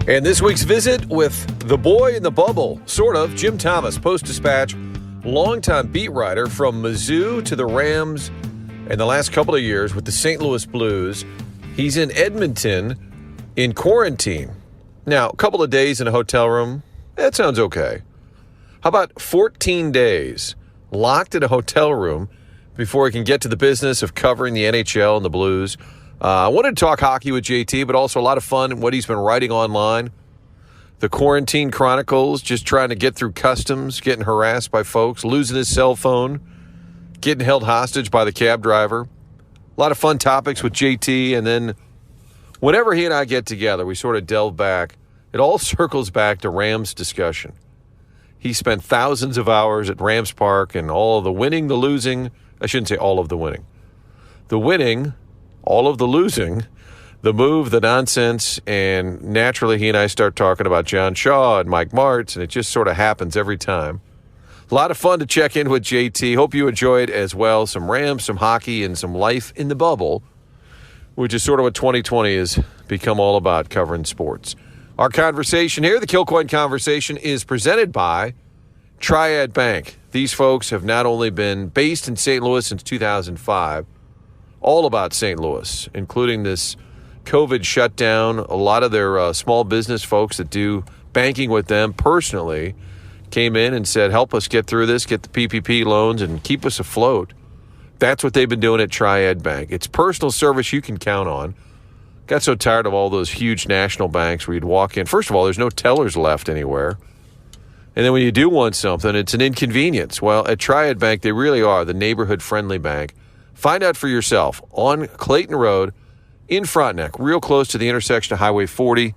And this week's visit with the boy in the bubble, sort of, Jim Thomas, Post-Dispatch, longtime beat writer from Mizzou to the Rams, and the last couple of years with the St. Louis Blues. He's in Edmonton in quarantine. Now, a couple of days in a hotel room, that sounds okay. How about 14 days locked in a hotel room before he can get to the business of covering the NHL and the Blues? I wanted to talk hockey with JT, but also a lot of fun in what he's been writing online. The Quarantine Chronicles, just trying to get through customs, getting harassed by folks, losing his cell phone, getting held hostage by the cab driver. A lot of fun topics with JT, and then whenever he and I get together, we sort of delve back. It all circles back to Rams discussion. He spent thousands of hours at Rams Park, and all of the winning, the losing. I shouldn't say all of the winning. The winning, all of the losing, the move, the nonsense, and naturally he and I start talking about John Shaw and Mike Martz, and it just sort of happens every time. A lot of fun to check in with JT. Hope you enjoyed as well. Some Rams, some hockey, and some life in the bubble, which is sort of what 2020 has become all about, covering sports. Our conversation here, the Kilcoyne Conversation, is presented by Triad Bank. These folks have not only been based in St. Louis since 2005, all about St. Louis, including this COVID shutdown. A lot of their small business folks that do banking with them personally came in and said, help us get through this, get the PPP loans, and keep us afloat. That's what they've been doing at Triad Bank. It's personal service you can count on. Got so tired of all those huge national banks where you'd walk in. First of all, there's no tellers left anywhere. And then when you do want something, it's an inconvenience. Well, at Triad Bank, they really are the neighborhood-friendly bank. Find out for yourself on Clayton Road in Frontenac, real close to the intersection of Highway 40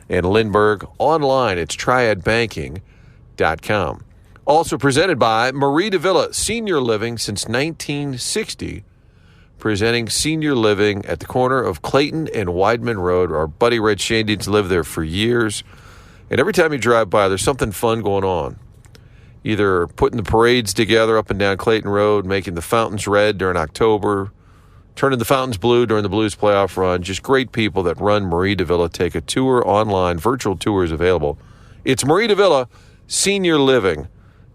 and Lindbergh. Online, it's triadbanking.com. Also presented by Marie de Villa, Senior Living since 1960. Presenting senior living at the corner of Clayton and Weidman Road. Our buddy Red Shandy's lived there for years. And every time you drive by, there's something fun going on. Either putting the parades together up and down Clayton Road, making the fountains red during October, turning the fountains blue during the Blues playoff run. Just great people that run Marie de Villa. Take a tour online. Virtual tours available. It's Marie de Villa, Senior Living.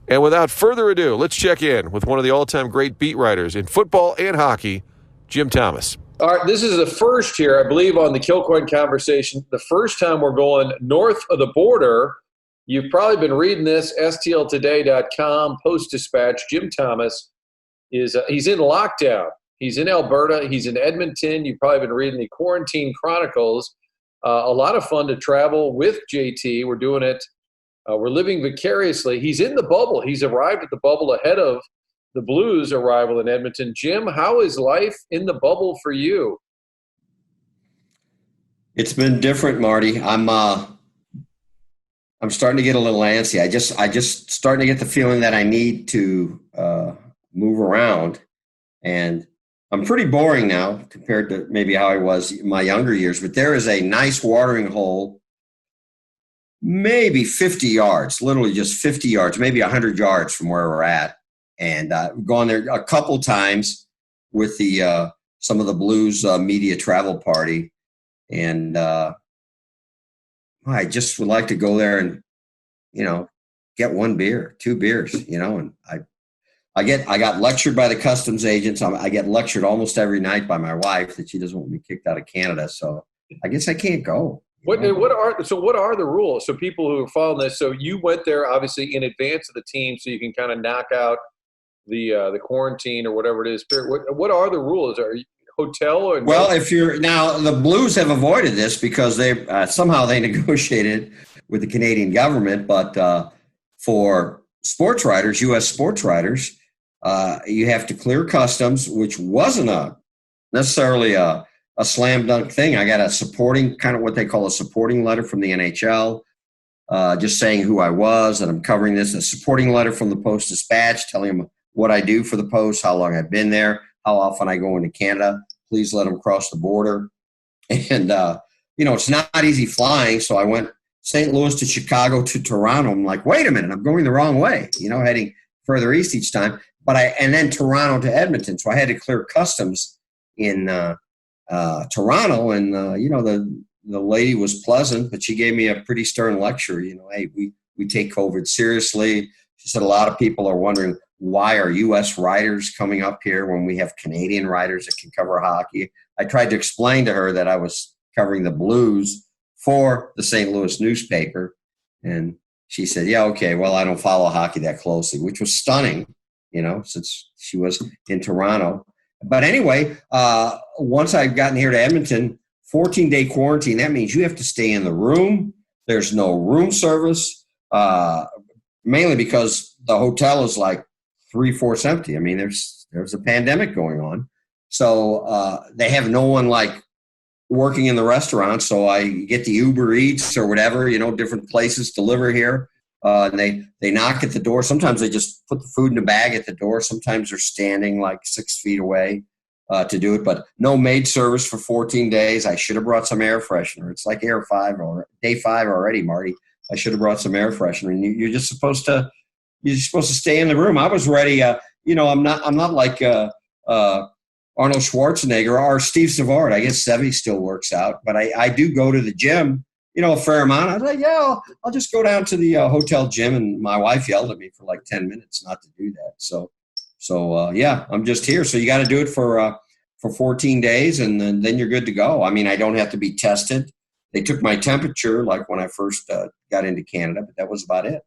And without further ado, let's check in with one of the all-time great beat writers in football and hockey, Jim Thomas. All right, this is the first here, I believe, on the Kilcoyne Conversation. The first time we're going north of the border. You've probably been reading this, stltoday.com, Post-Dispatch. Jim Thomas he's in lockdown. He's in Alberta. He's in Edmonton. You've probably been reading the Quarantine Chronicles. A lot of fun to travel with JT. We're doing it. We're living vicariously. He's in the bubble. He's arrived at the bubble ahead of the Blues' arrival in Edmonton. Jim, how is life in the bubble for you? It's been different, Marty. I'm starting to get a little antsy. I just starting to get the feeling that I need to move around, and I'm pretty boring now compared to maybe how I was in my younger years. But there is a nice watering hole, maybe 50 yards, literally just 50 yards, maybe 100 yards from where we're at, and I've gone there a couple times with the some of the Blues media travel party, and I just would like to go there and, get one beer, 2 beers, and I got lectured by the customs agents. I get lectured almost every night by my wife that she doesn't want me kicked out of Canada. So I guess I can't go. What are the rules? So people who are following this, so you went there obviously in advance of the team so you can kind of knock out the quarantine or whatever it is. What are the rules? Are you hotel or well, if you're now, the Blues have avoided this because they somehow they negotiated with the Canadian government, but for sports writers, U.S. sports writers, you have to clear customs, which wasn't necessarily a slam dunk thing. I got a supporting, kind of what they call a supporting letter from the NHL, just saying who I was, and I'm covering this, a supporting letter from the Post-Dispatch telling them what I do for the Post, how long I've been there, how often I go into Canada. Please let them cross the border. And, it's not easy flying. So I went St. Louis to Chicago to Toronto. I'm like, wait a minute, I'm going the wrong way, heading further east each time. And then Toronto to Edmonton. So I had to clear customs in Toronto. And, the lady was pleasant, but she gave me a pretty stern lecture. Hey, we take COVID seriously. She said a lot of people are wondering, why are U.S. writers coming up here when we have Canadian writers that can cover hockey? I tried to explain to her that I was covering the Blues for the St. Louis newspaper. And she said, yeah, okay, well, I don't follow hockey that closely, which was stunning, since she was in Toronto. But anyway, once I've gotten here to Edmonton, 14-day quarantine, that means you have to stay in the room. There's no room service, mainly because the hotel is like 3/4 empty. I mean, there's a pandemic going on. So they have no one like working in the restaurant. So I get the Uber Eats or whatever, different places deliver here. And they knock at the door. Sometimes they just put the food in a bag at the door. Sometimes they're standing like 6 feet away to do it. But no maid service for 14 days. I should have brought some air freshener. It's like day 5 already, Marty. I should have brought some air freshener. And you're just supposed to stay in the room. I was ready. I'm not like Arnold Schwarzenegger or Steve Savard. I guess Sevy still works out, but I do go to the gym, a fair amount. I was like, yeah, I'll just go down to the hotel gym. And my wife yelled at me for like 10 minutes not to do that. So yeah, I'm just here. So you got to do it for 14 days and then you're good to go. I mean, I don't have to be tested. They took my temperature like when I first got into Canada, but that was about it.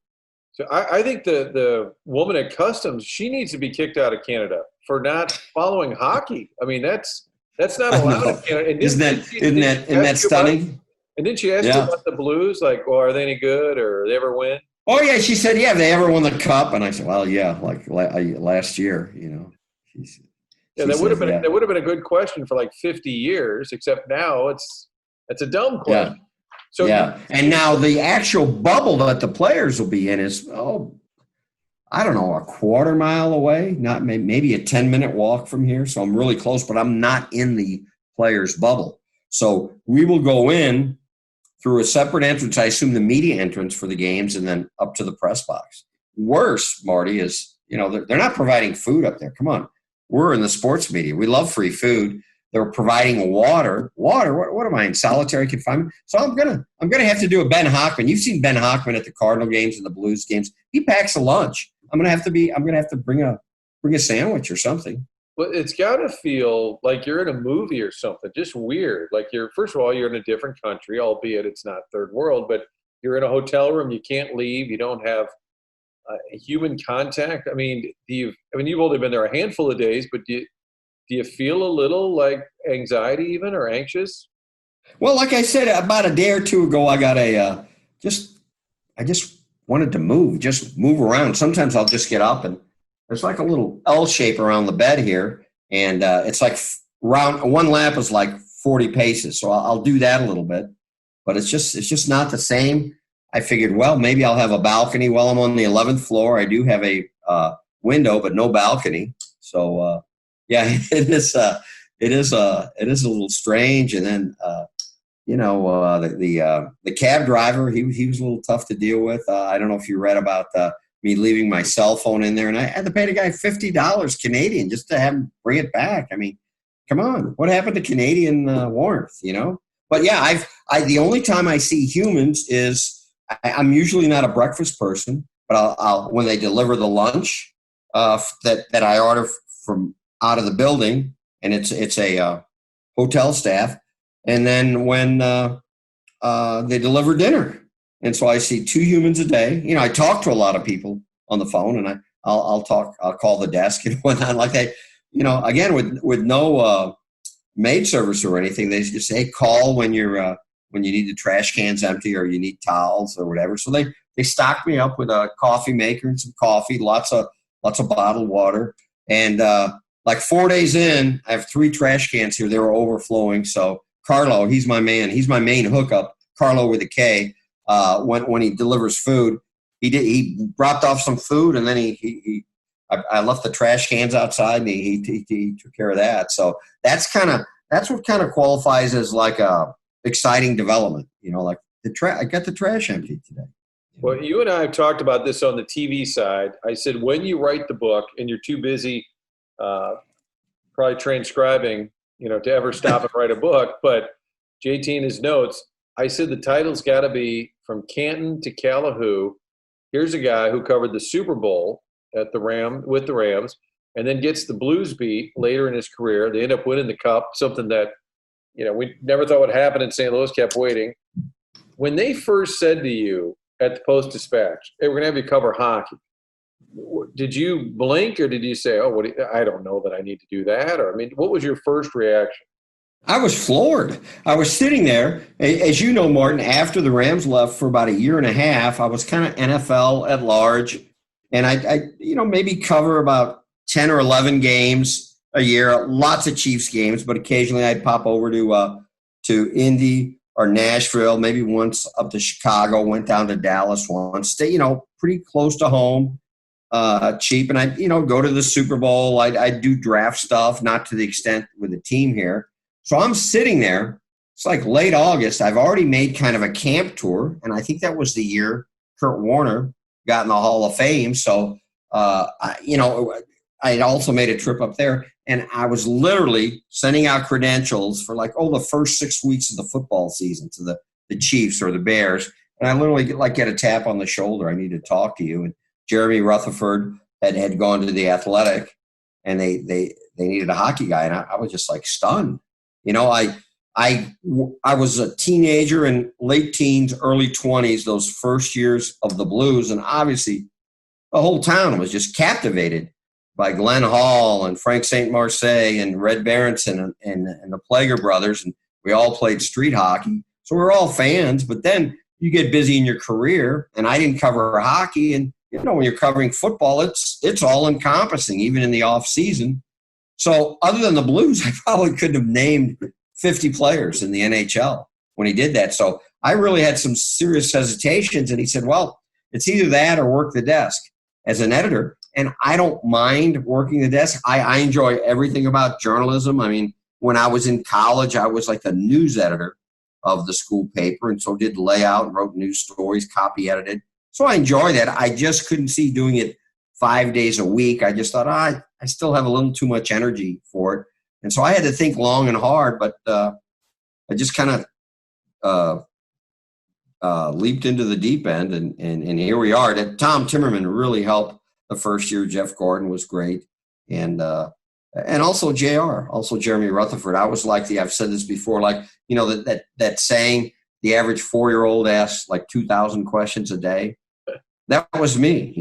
So I think the woman at customs, she needs to be kicked out of Canada for not following hockey. I mean, that's not allowed in Canada. And isn't that stunning? And didn't she ask you about the Blues? Like, well, are they any good or they ever win? Oh, yeah. She said, yeah, they ever won the cup. And I said, well, yeah, like last year, That would have been a good question for like 50 years, except now it's a dumb question. Yeah. So yeah, and now the actual bubble that the players will be in is, I don't know, a quarter mile away, not maybe a 10-minute walk from here. So I'm really close, but I'm not in the players' bubble. So we will go in through a separate entrance, I assume the media entrance for the games, and then up to the press box. Worse, Marty, is, they're not providing food up there. Come on. We're in the sports media. We love free food. They're providing water. What am I in, solitary confinement? So I'm gonna have to do a Ben Hockman. You've seen Ben Hockman at the Cardinal games and the Blues games. He packs a lunch. I'm gonna have to bring a sandwich or something. Well, it's got to feel like you're in a movie or something. Just weird. Like first of all, you're in a different country, albeit it's not third world, but you're in a hotel room. You can't leave. You don't have human contact. I mean, you've only been there a handful of days, but do you feel a little like anxiety even or anxious? Well, like I said, about a day or two ago, I got I just wanted to move around. Sometimes I'll just get up and there's like a little L shape around the bed here. And it's like one lap is like 40 paces. So I'll do that a little bit, but it's just not the same. I figured, well, maybe I'll have a balcony. Well, I'm on the 11th floor. I do have a window, but no balcony. So, yeah, it is a little strange. And then, the cab driver, he was a little tough to deal with. I don't know if you read about me leaving my cell phone in there, and I had to pay the guy $50 Canadian just to have him bring it back. I mean, come on, what happened to Canadian warmth, But yeah, the only time I see humans is I'm usually not a breakfast person, but I'll when they deliver the lunch that I order from out of the building, and it's a hotel staff, and then when they deliver dinner, and so I see 2 humans a day. I talk to a lot of people on the phone, and I'll call the desk and whatnot like that. Again with no maid service or anything, they just say, hey, call when you need the trash cans empty or you need towels or whatever. So they stock me up with a coffee maker and some coffee, lots of bottled water, and like 4 days in, I have 3 trash cans here. They were overflowing. So Carlo, he's my man. He's my main hookup. Carlo with a K. When he delivers food, he dropped off some food, and then I left the trash cans outside, and he took care of that. So that's what kind of qualifies as like a exciting development. Like I got the trash empty today. Well, you and I have talked about this on the TV side. I said, when you write the book and you're too busy probably transcribing, to ever stop and write a book, but JT in his notes, I said the title's got to be From Canton to Calahoo. Here's a guy who covered the Super Bowl with the Rams, and then gets the Blues beat later in his career. They end up winning the Cup, something that we never thought would happen in St. Louis, kept waiting. When they first said to you at the Post-Dispatch, hey, we're going to have you cover hockey, did you blink or did you say, oh, I don't know that I need to do that? Or, what was your first reaction? I was floored. I was sitting there, as you know, Martin, after the Rams left for about a year and a half. I was kind of NFL at large, and I maybe cover about 10 or 11 games a year, lots of Chiefs games, but occasionally I'd pop over to Indy or Nashville, maybe once up to Chicago, went down to Dallas once, stay, pretty close to home, cheap. And I'd, go to the Super Bowl. I'd do draft stuff, not to the extent with the team here. So I'm sitting there. It's like late August. I've already made kind of a camp tour, and I think that was the year Kurt Warner got in the Hall of Fame. So, I had also made a trip up there, and I was literally sending out credentials for the first 6 weeks of the football season to the Chiefs or the Bears. And I literally get a tap on the shoulder. I need to talk to you. And Jeremy Rutherford had gone to the Athletic, and they needed a hockey guy, and I was just stunned. I was a teenager in late teens, early 20s, those first years of the Blues, and obviously the whole town was just captivated by Glenn Hall and Frank St. Marseille and Red Berenson and the Plager brothers, and we all played street hockey. So we were all fans, but then you get busy in your career, and I didn't cover hockey, and when you're covering football, it's all encompassing, even in the off season. So other than the Blues, I probably couldn't have named 50 players in the NHL when he did that. So I really had some serious hesitations, and he said, well, it's either that or work the desk as an editor. And I don't mind working the desk. I enjoy everything about journalism. When I was in college, I was like a news editor of the school paper, and so did layout, wrote news stories, copy edited. So I enjoy that. I just couldn't see doing it 5 days a week. I just thought, I still have a little too much energy for it. And so I had to think long and hard, but I just kind of leaped into the deep end, and here we are. Tom Timmerman really helped the first year. Jeff Gordon was great. And also JR, also Jeremy Rutherford. I was I've said this before, that saying, the average 4-year-old asks 2,000 questions a day. That was me,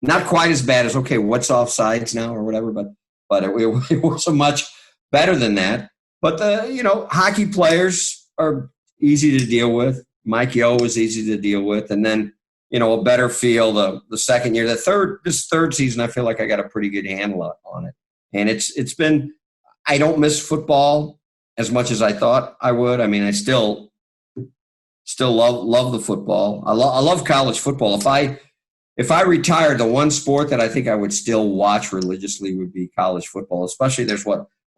not quite as bad as, okay, what's offsides now or whatever, but it was much better than that. But hockey players are easy to deal with. Mike Yeo was easy to deal with. And then, a better feel the second year. This third season, I feel like I got a pretty good handle on it. And it's been, I don't miss football as much as I thought I would. I still love the football. I love college football. If I retired, the one sport that I think I would still watch religiously would be college football, especially there's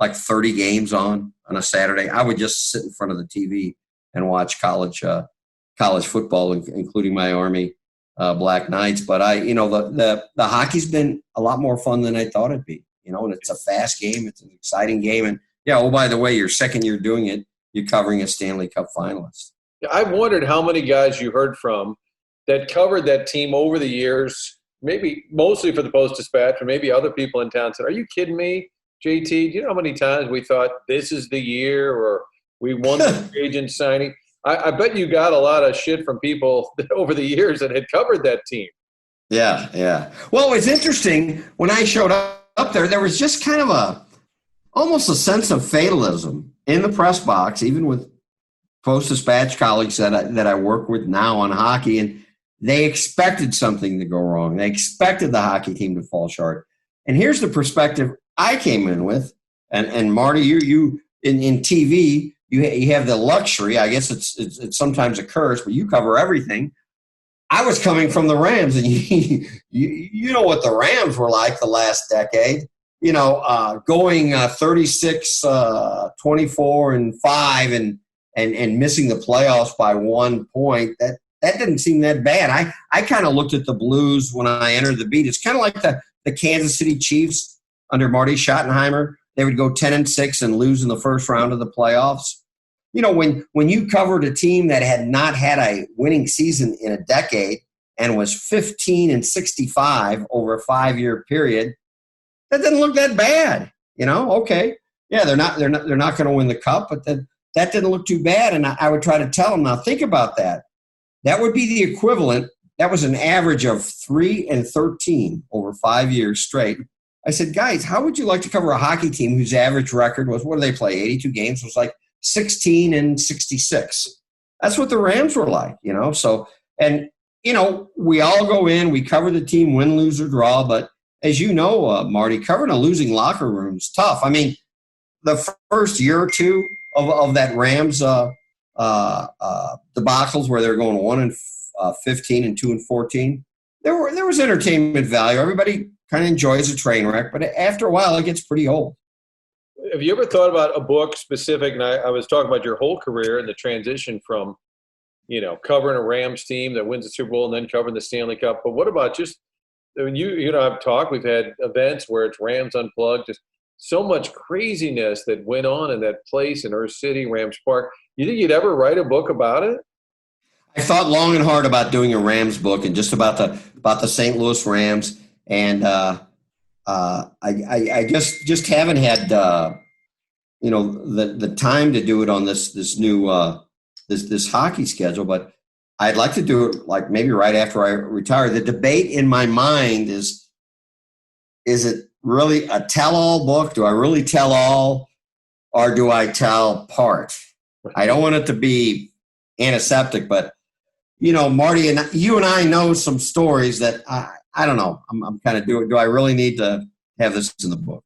30 games on a Saturday. I would just sit in front of the TV and watch college football, including my Army Black Knights. But the hockey's been a lot more fun than I thought it'd be, and it's a fast game. It's an exciting game. And yeah, oh, by the way, your second year doing it, you're covering a Stanley Cup finalist. I wondered how many guys you heard from that covered that team over the years, maybe mostly for the Post-Dispatch, or maybe other people in town said, are you kidding me, JT? Do you know how many times we thought this is the year, or we won the agent signing? I bet you got a lot of shit from people over the years that had covered that team. Yeah. Well, it's interesting. When I showed up there was just kind of almost a sense of fatalism in the press box, even with Post-Dispatch colleagues that I work with now on hockey, and they expected something to go wrong. They expected the hockey team to fall short. And here's the perspective I came in with, and Marty, you in TV, you have the luxury. I guess it's sometimes a curse, but you cover everything. I was coming from the Rams, and you know what the Rams were like the last decade. Going 36, 24, and 5, and missing the playoffs by 1 point. That didn't seem that bad. I kind of looked at the Blues when I entered the beat. It's kind of like the Kansas City Chiefs under Marty Schottenheimer. They would go 10-6 and lose in the first round of the playoffs. when you covered a team that had not had a winning season in a decade and was 15-65 over a 5-year period, that didn't look that bad. Okay, yeah, they're not going to win the cup, but that didn't look too bad. And I would try to tell them, now think about that. That would be the equivalent. That was an average of 3-13 over 5 years straight. I said, guys, how would you like to cover a hockey team whose average record was, what do they play, 82 games? It was like 16-66. That's what the Rams were like, So, and, we all go in, we cover the team, win, lose, or draw. But as you know, Marty, covering a losing locker room is tough. I mean, the first year or two of that Rams debacles where they're going 1-15 and 2-14, there was entertainment value. Everybody kind of enjoys a train wreck, but after a while, it gets pretty old. Have you ever thought about a book specific? And I was talking about your whole career and the transition from, covering a Rams team that wins the Super Bowl and then covering the Stanley Cup. But what about just, I've talked, we've had events where it's Rams Unplugged, just so much craziness that went on in that place in Earth City, Rams Park. You think you'd ever write a book about it? I thought long and hard about doing a Rams book and just about the St. Louis Rams. And I just haven't had the time to do it on this new this hockey schedule. But I'd like to do it like maybe right after I retire. The debate in my mind is it really a tell-all book? Do I really tell all, or do I tell part? I don't want it to be antiseptic, but Marty and you and I know some stories that I don't know. I'm kind of do I really need to have this in the book?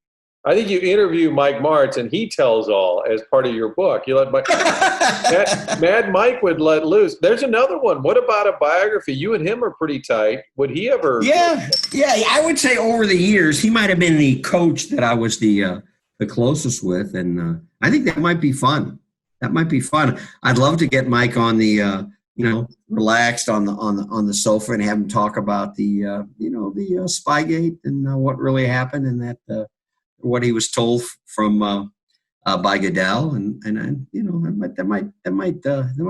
I think you interview Mike Martz and he tells all as part of your book. You let Mad Mike would let loose. There's another one. What about a biography? You and him are pretty tight. Would he ever? Yeah. I would say over the years he might have been the coach that I was the closest with, and I think that might be fun. I'd love to get Mike on the relaxed on the sofa and have him talk about the Spygate and what really happened and that what he was told from by Goodell and that might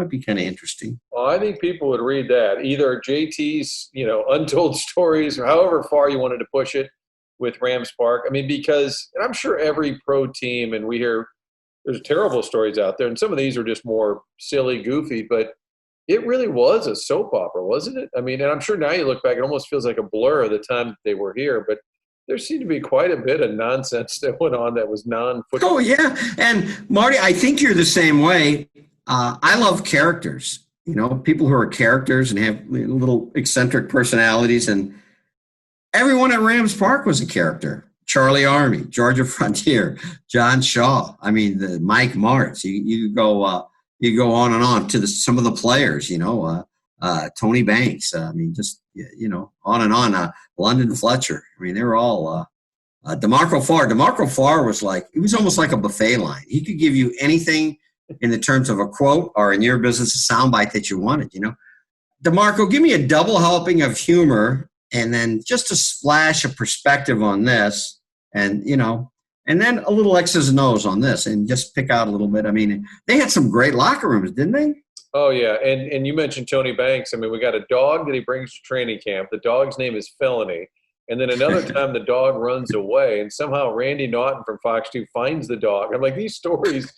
be kind of interesting. Well, I think people would read that, either JT's untold stories or however far you wanted to push it with Rams Park. I mean, because and I'm sure every pro team, and we hear there's terrible stories out there, and some of these are just more silly, goofy, but it really was a soap opera, wasn't it? I mean, and I'm sure now you look back, it almost feels like a blur of the time that they were here, but there seemed to be quite a bit of nonsense that went on that was non-football. Oh, yeah. And, Marty, I think you're the same way. I love characters, people who are characters and have little eccentric personalities. And everyone at Rams Park was a character. Charlie Army, Georgia Frontier, John Shaw. I mean, the Mike Martz. You go on and on to some of the players, Tony Banks. I mean, just, on and on. London Fletcher. I mean, they were all DeMarco Farr. DeMarco Farr was he was almost like a buffet line. He could give you anything in the terms of a quote or in your business, a soundbite that you wanted, DeMarco, give me a double helping of humor and then just a splash of perspective on this. And, and then a little X's and O's on this and just pick out a little bit. I mean, they had some great locker rooms, didn't they? Oh, yeah. And you mentioned Tony Banks. I mean, we got a dog that he brings to training camp. The dog's name is Felony. And then another time the dog runs away and somehow Randy Naughton from Fox 2 finds the dog. I'm like, these stories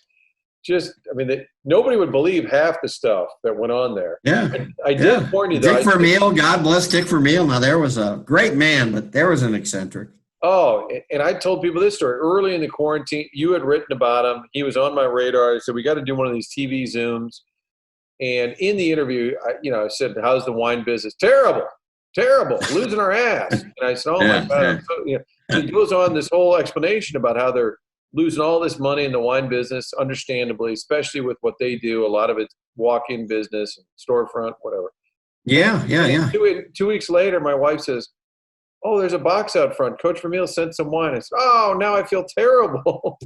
nobody would believe half the stuff that went on there. Yeah. And I did warn you, though. Dick Vermeil, God bless Dick Vermeil. Now, there was a great man, but there was an eccentric. Oh, and I told people this story. Early in the quarantine, you had written about him. He was on my radar. I said, we got to do one of these TV Zooms. And in the interview, I said, how's the wine business? Terrible, losing our ass. And I said, oh, my God. Yeah. So, he goes on this whole explanation about how they're losing all this money in the wine business, understandably, especially with what they do. A lot of it's walk-in business, storefront, whatever. Yeah. 2 weeks later, my wife says, oh, there's a box out front. Coach Vermeil sent some wine. I said, oh, now I feel terrible.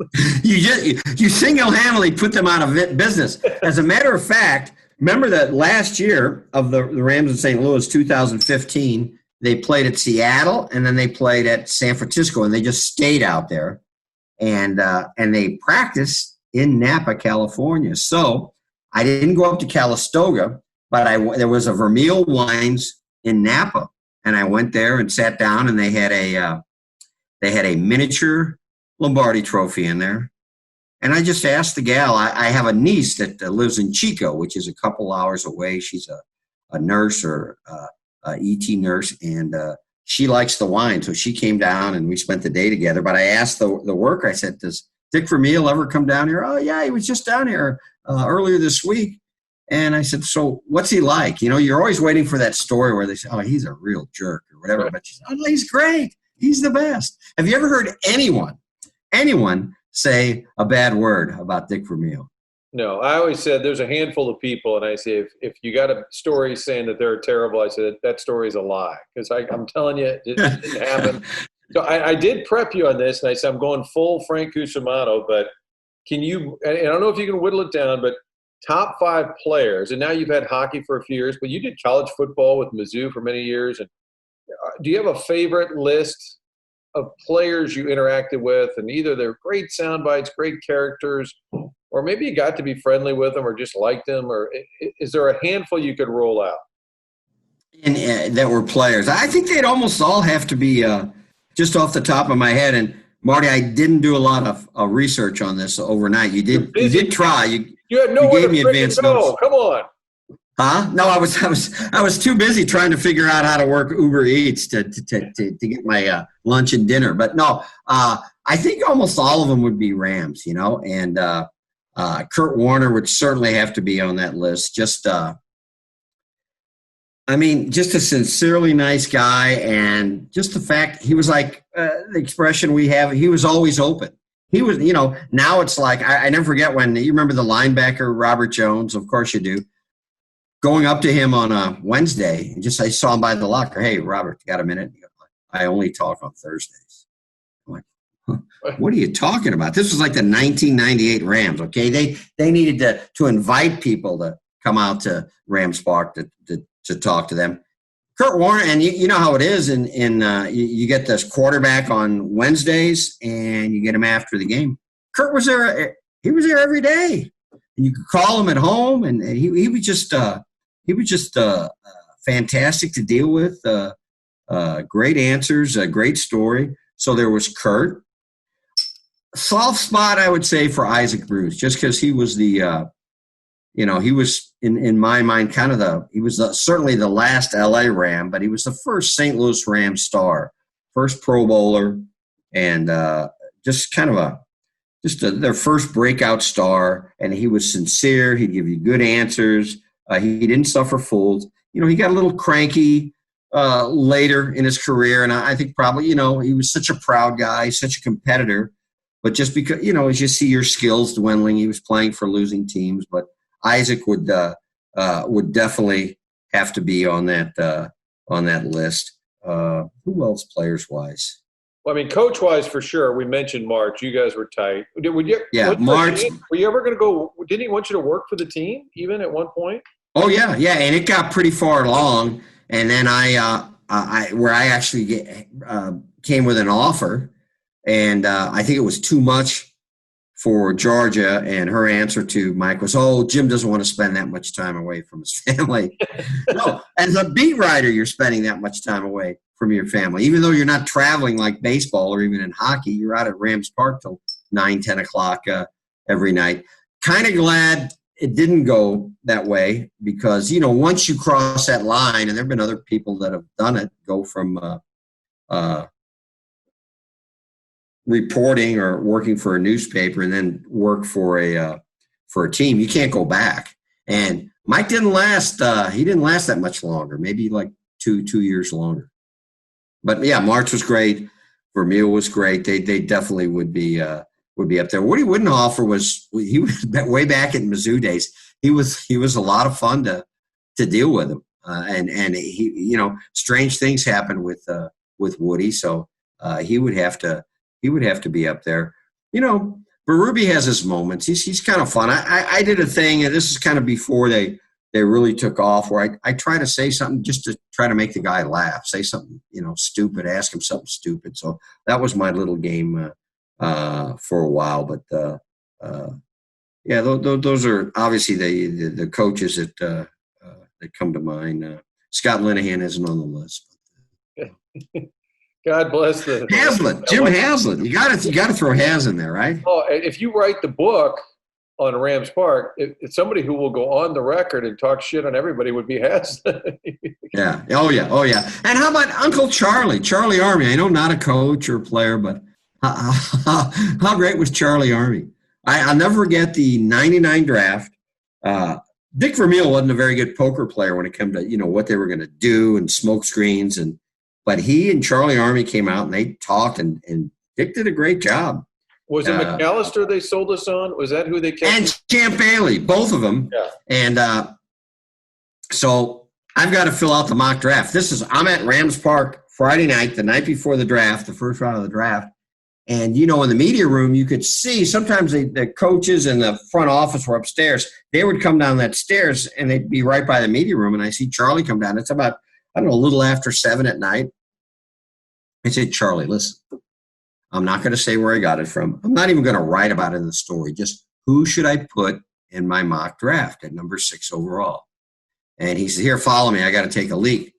You single-handedly put them out of business. As a matter of fact, remember that last year of the Rams in St. Louis, 2015, they played at Seattle and then they played at San Francisco, and they just stayed out there. And they practiced in Napa, California. So I didn't go up to Calistoga, but there was a Vermeil Wines in Napa, and I went there and sat down, and they had a miniature Lombardi trophy in there. And I just asked the gal, I have a niece that lives in Chico, which is a couple hours away. She's a nurse or a ET nurse, and she likes the wine. So she came down, and we spent the day together. But I asked the worker, I said, does Dick Vermeil ever come down here? Oh, yeah, he was just down here earlier this week. And I said, so what's he like? You know, you're always waiting for that story where they say, oh, he's a real jerk or whatever. Right. But she said, oh, he's great. He's the best. Have you ever heard anyone say a bad word about Dick Vermeil? No, I always said there's a handful of people, and I say if you got a story saying that they're terrible, I said that story is a lie, because I'm telling you, it didn't happen. So I did prep you on this, and I said I'm going full Frank Cusimano, but can you, and I don't know if you can whittle it down, but top 5 players, and now you've had hockey for a few years, but you did college football with Mizzou for many years, and do you have a favorite list of players you interacted with, and either they're great sound bites, great characters, or maybe you got to be friendly with them or just liked them, or is there a handful you could roll out? And that were players. I think they'd almost all have to be just off the top of my head. And Marty, I didn't do a lot of research on this overnight. You did try. You had nowhere to freaking go. Come on. Huh? No, I was too busy trying to figure out how to work Uber Eats to get my lunch and dinner. But no, I think almost all of them would be Rams, you know, and Kurt Warner would certainly have to be on that list. Just a sincerely nice guy, and just the fact he was like the expression we have, he was always open. He was, you know, now it's like, I never forget when, you remember the linebacker, Robert Jones, of course you do, going up to him on a Wednesday, and I saw him by the locker. Hey, Robert, you got a minute? He goes, I only talk on Thursdays. I'm like, huh, what are you talking about? This was like the 1998 Rams, okay? They needed to invite people to come out to Rams Park to talk to them. Kurt Warner, and you know how it is, you get this quarterback on Wednesdays, and you get him after the game. Kurt was there. He was there every day. And you could call him at home, and he was just fantastic to deal with. Great answers, a great story. So there was Kurt. Soft spot, I would say, for Isaac Bruce, just because he was he was in my mind certainly the last LA Ram, but he was the first St. Louis Rams star, first Pro Bowler, and their first breakout star. And he was sincere. He'd give you good answers. He didn't suffer fools. You know, he got a little cranky later in his career, and I think probably, you know, he was such a proud guy, such a competitor. But just because, you know, as you see your skills dwindling, he was playing for losing teams. But Isaac would definitely have to be on that list. Who else, players wise? Well, I mean, coach wise for sure. We mentioned March. You guys were tight. March. Were you ever going to go? Didn't he want you to work for the team even at one point? Oh yeah, and it got pretty far along. And then I actually came with an offer, and I think it was too much for Georgia, and her answer to Mike was, oh, Jim doesn't want to spend that much time away from his family. No, as a beat writer, you're spending that much time away from your family. Even though you're not traveling like baseball or even in hockey, you're out at Rams Park till 9, 10 o'clock every night. Kind of glad it didn't go that way, because, you know, once you cross that line, and there have been other people that have done it, go from reporting or working for a newspaper and then work for a team, you can't go back. And Mike didn't last. He didn't last that much longer. Maybe like two years longer. But yeah, March was great. Vermeil was great. They definitely would be up there. Woody Widenhofer was way back in Mizzou days. He was a lot of fun to deal with him. And he, you know, strange things happened with Woody. So he would have to be up there. You know, Berube has his moments. He's kind of fun. I did a thing, and this is kind of before they really took off, where I try to say something just to try to make the guy laugh. Say something, you know, stupid. Ask him something stupid. So that was my little game for a while. But Yeah, those are obviously the coaches that come to mind. Scott Linehan isn't on the list. God bless the Hazlitt, Jim Hazlitt. You got to throw Haz in there, right? Oh, if you write the book on Rams Park, it's somebody who will go on the record and talk shit on everybody would be Hazlitt. Yeah. Oh yeah. And how about Uncle Charlie Army? I know not a coach or player, but how great was Charlie Army? I'll never forget the '99 draft. Dick Vermeil wasn't a very good poker player when it came to what they were going to do and smoke screens, but he and Charlie Army came out and they talked and Dick did a great job. Was it McAllister they sold us on? Was that who they kept? And Champ Bailey, both of them. Yeah. And so I've got to fill out the mock draft. I'm at Rams Park Friday night, the night before the draft, the first round of the draft. And, in the media room, you could see sometimes the coaches and the front office were upstairs. They would come down that stairs, and they'd be right by the media room. And I see Charlie come down. It's about, a little after 7 at night. I said, Charlie, listen, I'm not going to say where I got it from. I'm not even going to write about it in the story. Just who should I put in my mock draft at number 6 overall? And he said, here, follow me. I got to take a leak.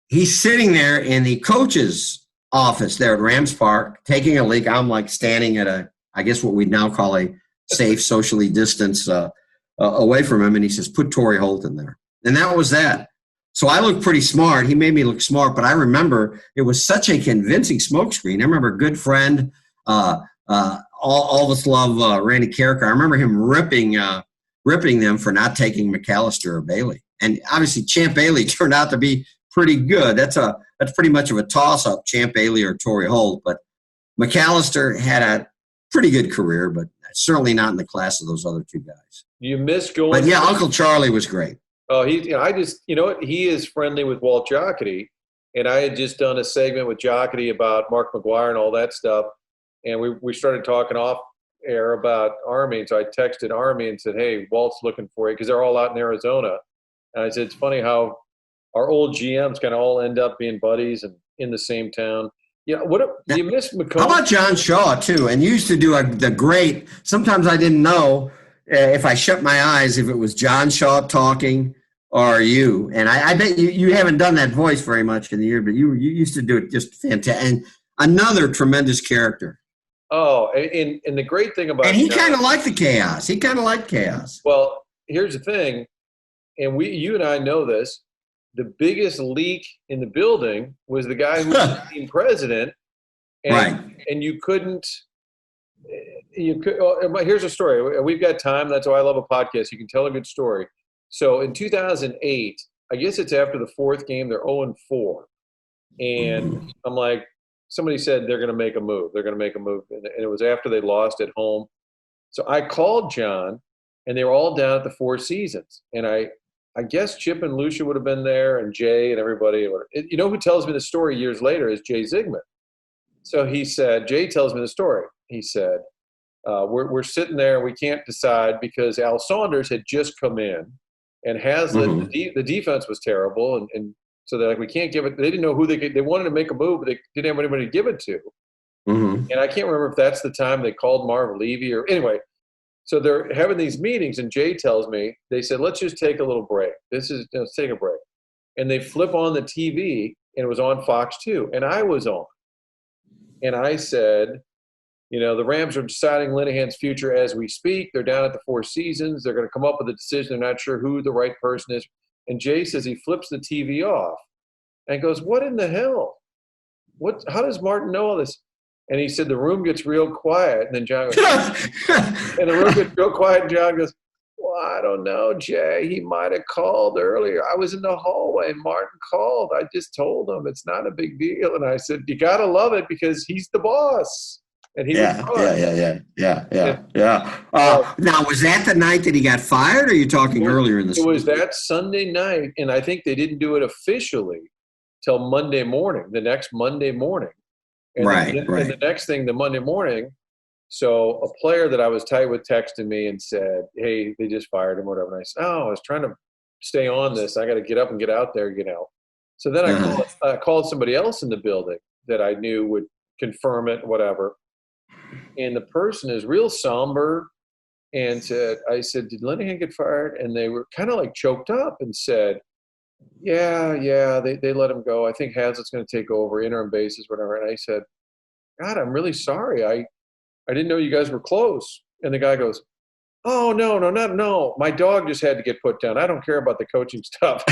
He's sitting there in the coach's office there at Rams Park, taking a leak. I'm like standing at I guess what we'd now call a safe, socially distanced away from him. And he says, put Torrey Holt in there. And that was that. So I looked pretty smart. He made me look smart, but I remember it was such a convincing smokescreen. I remember a good friend, all of us love Randy Carricker. I remember him ripping them for not taking McAllister or Bailey. And obviously Champ Bailey turned out to be pretty good. That's pretty much of a toss-up, Champ Bailey or Torrey Holt. But McAllister had a pretty good career, but certainly not in the class of those other two guys. You miss going. But yeah, Uncle Charlie was great. Oh, he is friendly with Walt Jocketty, and I had just done a segment with Jocketty about Mark McGuire and all that stuff, and we started talking off air about Army, and so I texted Army and said, hey, Walt's looking for you, because they're all out in Arizona. And I said, it's funny how our old GMs kind of all end up being buddies and in the same town. Yeah, do you miss McComb? How about John Shaw, too? And you used to do the great – sometimes I didn't know if I shut my eyes if it was John Shaw talking or you. And I bet you haven't done that voice very much in the year, but you used to do it just fantastic. And another tremendous character. Oh, and the great thing about – And he kind of liked the chaos. He kind of liked chaos. Well, here's the thing, and you and I know this. The biggest leak in the building was the guy who was the team president. And, right. And you could. Here's a story. We've got time. That's why I love a podcast. You can tell a good story. So in 2008, I guess it's after the 4th game, they're 0-4. And I'm like, somebody said they're going to make a move. They're going to make a move. And it was after they lost at home. So I called John, and they were all down at the Four Seasons. And I guess Chip and Lucia would have been there, and Jay and everybody. You know who tells me the story years later is Jay Zigman. So Jay tells me the story. He said, we're sitting there, we can't decide because Al Saunders had just come in, and the defense was terrible, and so they're like, we can't give it. They didn't know who they wanted to make a move, but they didn't have anybody to give it to. Mm-hmm. And I can't remember if that's the time they called Marv Levy or anyway. So they're having these meetings, and Jay tells me, they said, let's just take a little break. Let's take a break. And they flip on the TV, and it was on Fox 2, and I was on. And I said, the Rams are deciding Linehan's future as we speak. They're down at the Four Seasons. They're going to come up with a decision. They're not sure who the right person is. And Jay says he flips the TV off and goes, what in the hell? How does Martin know all this? And he said, the room gets real quiet. And then John goes, and the room gets real quiet. And John goes, well, I don't know, Jay. He might have called earlier. I was in the hallway and Martin called. I just told him it's not a big deal. And I said, you got to love it because he's the boss. And he was fine. Yeah. Now, was that the night that he got fired, or are you talking earlier in the season? It was that Sunday night, and I think they didn't do it officially till Monday morning, the next Monday morning. And right. And the next thing, the Monday morning, so a player that I was tight with texted me and said, hey, they just fired him or whatever. And I said, I was trying to stay on this. I got to get up and get out there, So then I called somebody else in the building that I knew would confirm it, whatever. And the person is real somber and I said, did Linehan get fired? And they were kind of like choked up and said, yeah, they let him go. I think Hazlett's going to take over, interim basis, whatever. And I said, God, I'm really sorry. I didn't know you guys were close. And the guy goes, oh, no. My dog just had to get put down. I don't care about the coaching stuff.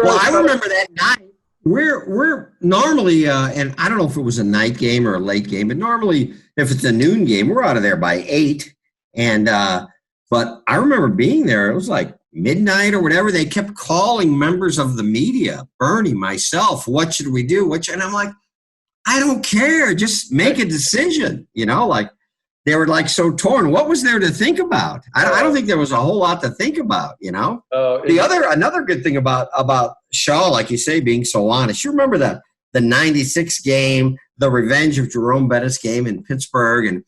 Well, I remember that night. We're normally, and I don't know if it was a night game or a late game, but normally if it's a noon game, we're out of there by 8. And but I remember being there. It was like midnight or whatever. They kept calling members of the media, Bernie, myself. What should we do? And I'm like, I don't care. Just make a decision. Like they were like so torn. What was there to think about? I don't think there was a whole lot to think about. Another good thing about Shaw, like you say, being so honest. You remember the '96 game, the revenge of Jerome Bettis game in Pittsburgh, and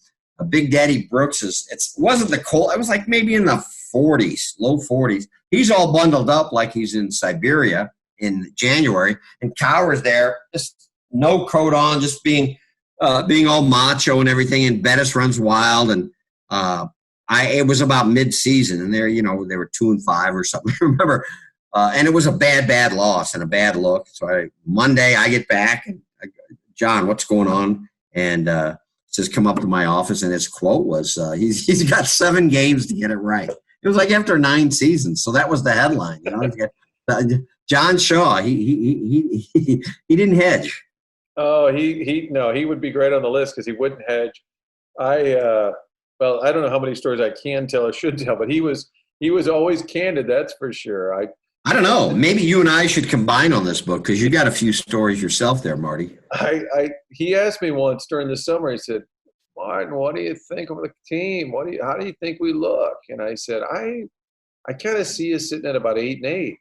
Big Daddy Brooks it wasn't the cold. It was like maybe in the 40s, low 40s. He's all bundled up like he's in Siberia in January, and Cowher's there, just no coat on, just being all macho and everything. And Bettis runs wild, and it was about mid-season, and they were 2-5 or something. I remember, and it was a bad loss and a bad look. So Monday I get back and John, what's going on? And says, come up to my office, and his quote was, he's got 7 games to get it right. It was like after 9 seasons, so that was the headline. John Shaw, he didn't hedge. Oh, he would be great on the list because he wouldn't hedge. I don't know how many stories I can tell or should tell, but he was always candid. That's for sure. I don't know. Maybe you and I should combine on this book because you got a few stories yourself there, Marty. He asked me once during the summer. He said, Martin, what do you think of the team? How do you think we look? And I said, I kind of see us sitting at about 8-8.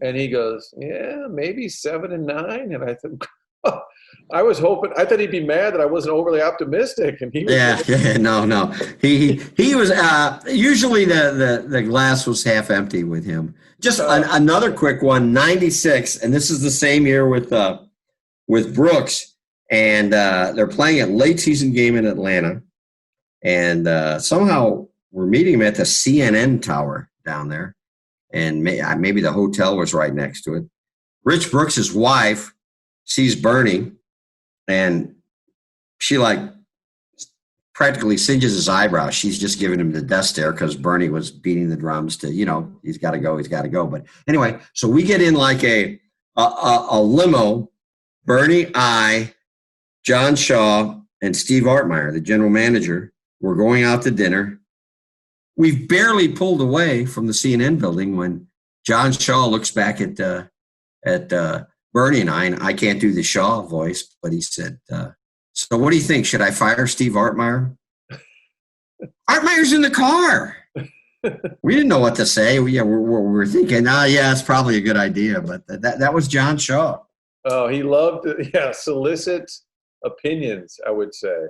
And he goes, yeah, maybe 7-9. And I thought, I was hoping. I thought he'd be mad that I wasn't overly optimistic, and he was. No. He was. Usually the glass was half empty with him. Just another quick one. 96, and this is the same year with Brooks, and they're playing a late season game in Atlanta, and somehow we're meeting him at the CNN tower down there, and maybe the hotel was right next to it. Rich Brooks' wife sees Bernie, and she practically singes his eyebrows. She's just giving him the death stare because Bernie was beating the drums to, he's got to go. But anyway, so we get in like a limo. Bernie, John Shaw, and Steve Artmeyer, the general manager, were going out to dinner. We've barely pulled away from the CNN building when John Shaw looks back at Bernie and I can't do the Shaw voice, but he said, so what do you think? Should I fire Steve Artmeyer? Artmeyer's in the car. We didn't know what to say. We were thinking, it's probably a good idea. But that was John Shaw. Oh, he loved solicit opinions, I would say.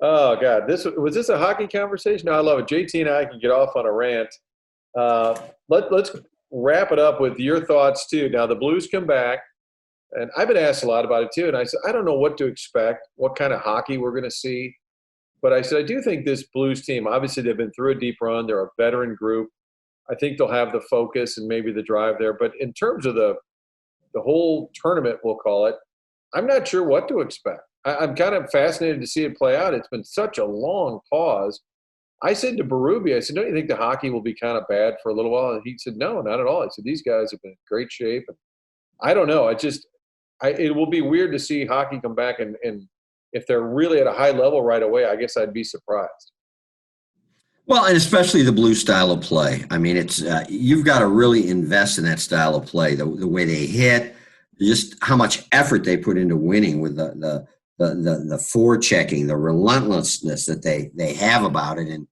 Oh, God. Was this a hockey conversation? No, I love it. JT and I can get off on a rant. Let's wrap it up with your thoughts, too. Now, the Blues come back. And I've been asked a lot about it, too. And I said, I don't know what to expect, what kind of hockey we're going to see. But I said, I do think this Blues team, obviously they've been through a deep run. They're a veteran group. I think they'll have the focus and maybe the drive there. But in terms of the whole tournament, we'll call it, I'm not sure what to expect. I'm kind of fascinated to see it play out. It's been such a long pause. I said to Berube, I said, don't you think the hockey will be kind of bad for a little while? And he said, no, not at all. I said, these guys have been in great shape. And I don't know. It will be weird to see hockey come back, and if they're really at a high level right away, I guess I'd be surprised. Well, and especially the Blue style of play. I mean, it's you've got to really invest in that style of play, the way they hit, just how much effort they put into winning with the forechecking, the relentlessness that they have about it. And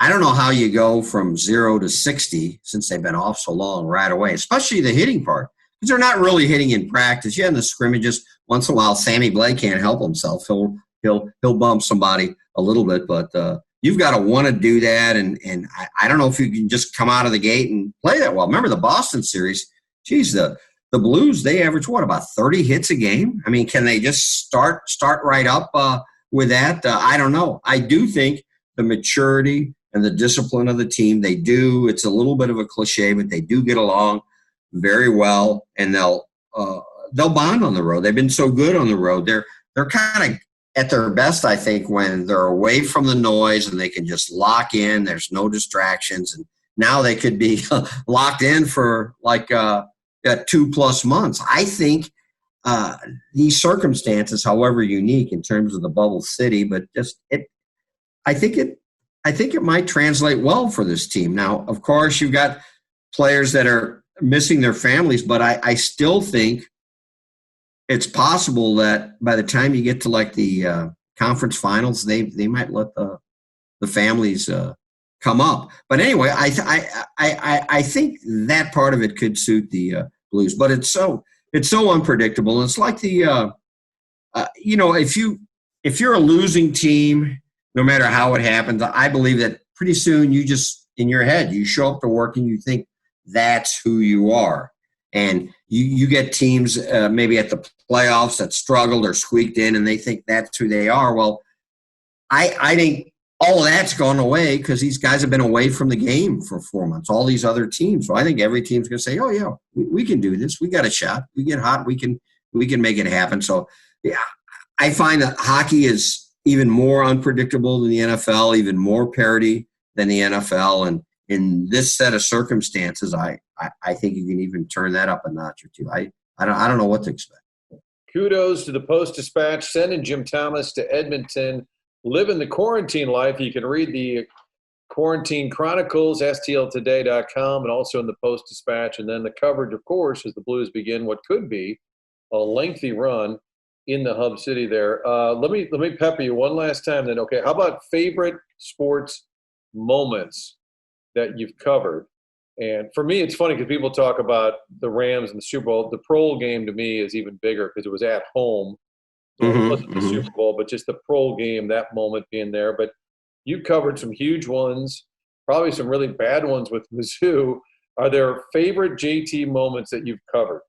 I don't know how you go from 0 to 60 since they've been off so long right away, especially the hitting part. Because they're not really hitting in practice. Yeah, in the scrimmages, once in a while, Sammy Blake can't help himself. He'll bump somebody a little bit, but you've got to want to do that. And I don't know if you can just come out of the gate and play that well. Remember the Boston series? Geez, the Blues, they average about 30 hits a game? I mean, can they just start right up with that? I don't know. I do think the maturity and the discipline of the team. They do. It's a little bit of a cliche, but they do get along very well, and they'll bond on the road. They've been so good on the road. They're kind of at their best, I think, when they're away from the noise and they can just lock in. There's no distractions, and now they could be locked in for like 2+ months. I think these circumstances, however unique in terms of the bubble city, but I think it might translate well for this team. Now, of course, you've got players that are missing their families, but I still think it's possible that by the time you get to like the conference finals, they might let the families come up. But anyway, I think that part of it could suit the Blues. But it's so unpredictable. It's like the if you're a losing team, no matter how it happens, I believe that pretty soon you just in your head you show up to work and you think that's who you are. And you get teams maybe at the playoffs that struggled or squeaked in, and they think that's who they are. Well, I think all of that's gone away because these guys have been away from the game for 4 months, all these other teams. So I think every team's going to say, oh, yeah, we can do this. We got a shot. We get hot. We can make it happen. So, yeah, I find that hockey is even more unpredictable than the NFL, even more parity than the NFL. And in this set of circumstances, I think you can even turn that up a notch or two. I don't know what to expect. Kudos to the Post-Dispatch, sending Jim Thomas to Edmonton, living the quarantine life. You can read the Quarantine Chronicles, stltoday.com, and also in the Post-Dispatch. And then the coverage, of course, as the Blues begin what could be a lengthy run in the hub city there. Let me pepper you one last time then. Okay, how about favorite sports moments that you've covered? And for me, it's funny because people talk about the Rams and the Super Bowl. The Pro game to me is even bigger because it was at home. It wasn't the Super Bowl, but just the Pro game, that moment being there. But you covered some huge ones, probably some really bad ones with Mizzou. Are there favorite JT moments that you've covered?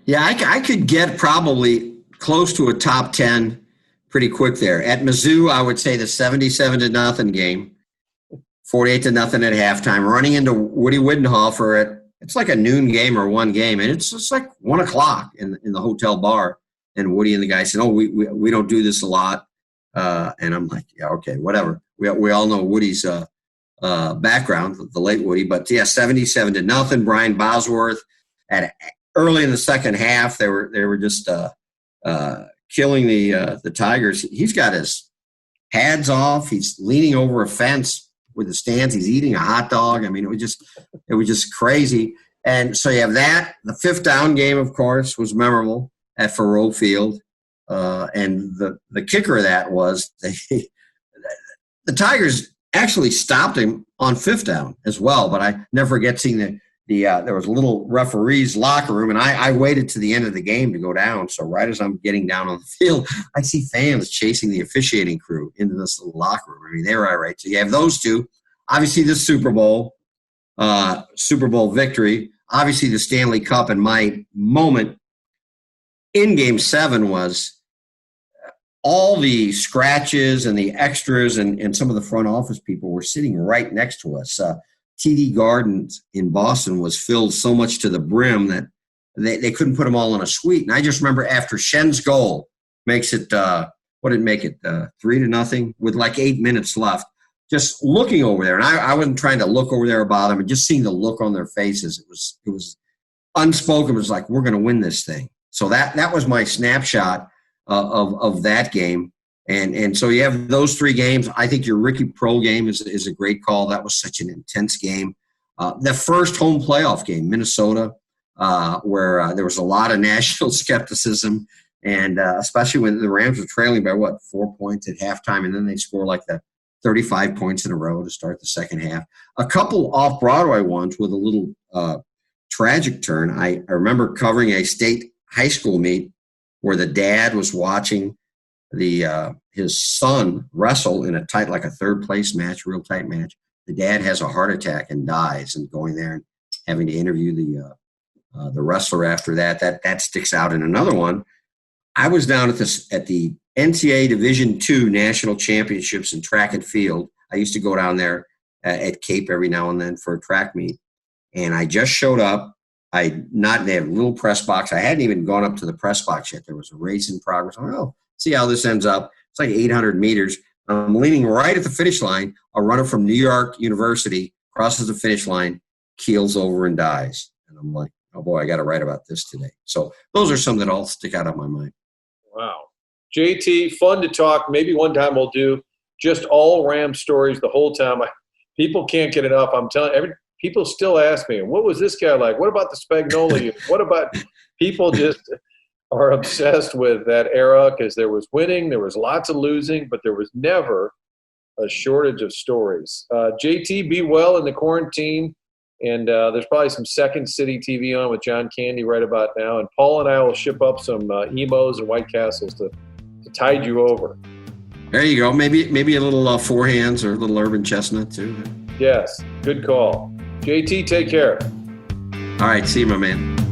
Yeah, I could get probably close to a top 10 pretty quick there. At Mizzou, I would say the 77-0 game. 48-0 at halftime, running into Woody Widenhofer it's like a noon game or one game, and it's just like 1 o'clock in the hotel bar. And Woody and the guy said, "Oh, we don't do this a lot," and I'm like, "Yeah, okay, whatever." We all know Woody's background, the late Woody, but yeah, 77-0. Brian Bosworth early in the second half, they were just killing the Tigers. He's got his pads off. He's leaning over a fence with the stands. He's eating a hot dog. I mean, it was just crazy. And so you have that. The fifth down game, of course, was memorable at Faurot Field. And the kicker of that was the Tigers actually stopped him on fifth down as well. But I never forget seeing there was a little referee's locker room, and I waited to the end of the game to go down. So right as I'm getting down on the field, I see fans chasing the officiating crew into this little locker room. I mean, they were all right. So you have those two. Obviously, the Super Bowl victory. Obviously, the Stanley Cup. And my moment in Game 7 was all the scratches and the extras and some of the front office people were sitting right next to us. TD Gardens in Boston was filled so much to the brim that they couldn't put them all in a suite. And I just remember after Schen's goal makes it, what did it make it, 3-0 with like 8 minutes left, just looking over there. And I wasn't trying to look over there about them, but just seeing the look on their faces. It was unspoken. It was like, we're going to win this thing. So that was my snapshot of that game. And so you have those three games. I think your Ricky Pro game is a great call. That was such an intense game. The first home playoff game, Minnesota, where there was a lot of national skepticism, and especially when the Rams were trailing by, 4 points at halftime, and then they score like the 35 points in a row to start the second half. A couple off-Broadway ones with a little tragic turn. I remember covering a state high school meet where the dad was watching his son wrestle in a tight, like a third place match, real tight match. The dad has a heart attack and dies, and going there and having to interview the wrestler after that sticks out. And another one, I was down at the NCAA Division II National Championships in track and field. I used to go down there at Cape every now and then for a track meet. And I just showed up. They had a little press box. I hadn't even gone up to the press box yet. There was a race in progress. See how this ends up. It's like 800 meters. I'm leaning right at the finish line. A runner from New York University crosses the finish line, keels over and dies. And I'm like, oh boy, I got to write about this today. So those are some that all stick out of my mind. Wow. JT, fun to talk. Maybe one time we'll do just all Ram stories the whole time. People can't get enough. I'm telling people still ask me, what was this guy like? What about the Spagnuolo? What about people just are obsessed with that era because there was winning, there was lots of losing, but there was never a shortage of stories. JT, be well in the quarantine. And there's probably some Second City TV on with John Candy right about now. And Paul and I will ship up some Emos and White Castles to tide you over. There you go. Maybe a little Four Hands or a little Urban Chestnut too. Yes, good call. JT, take care. All right, see you, my man.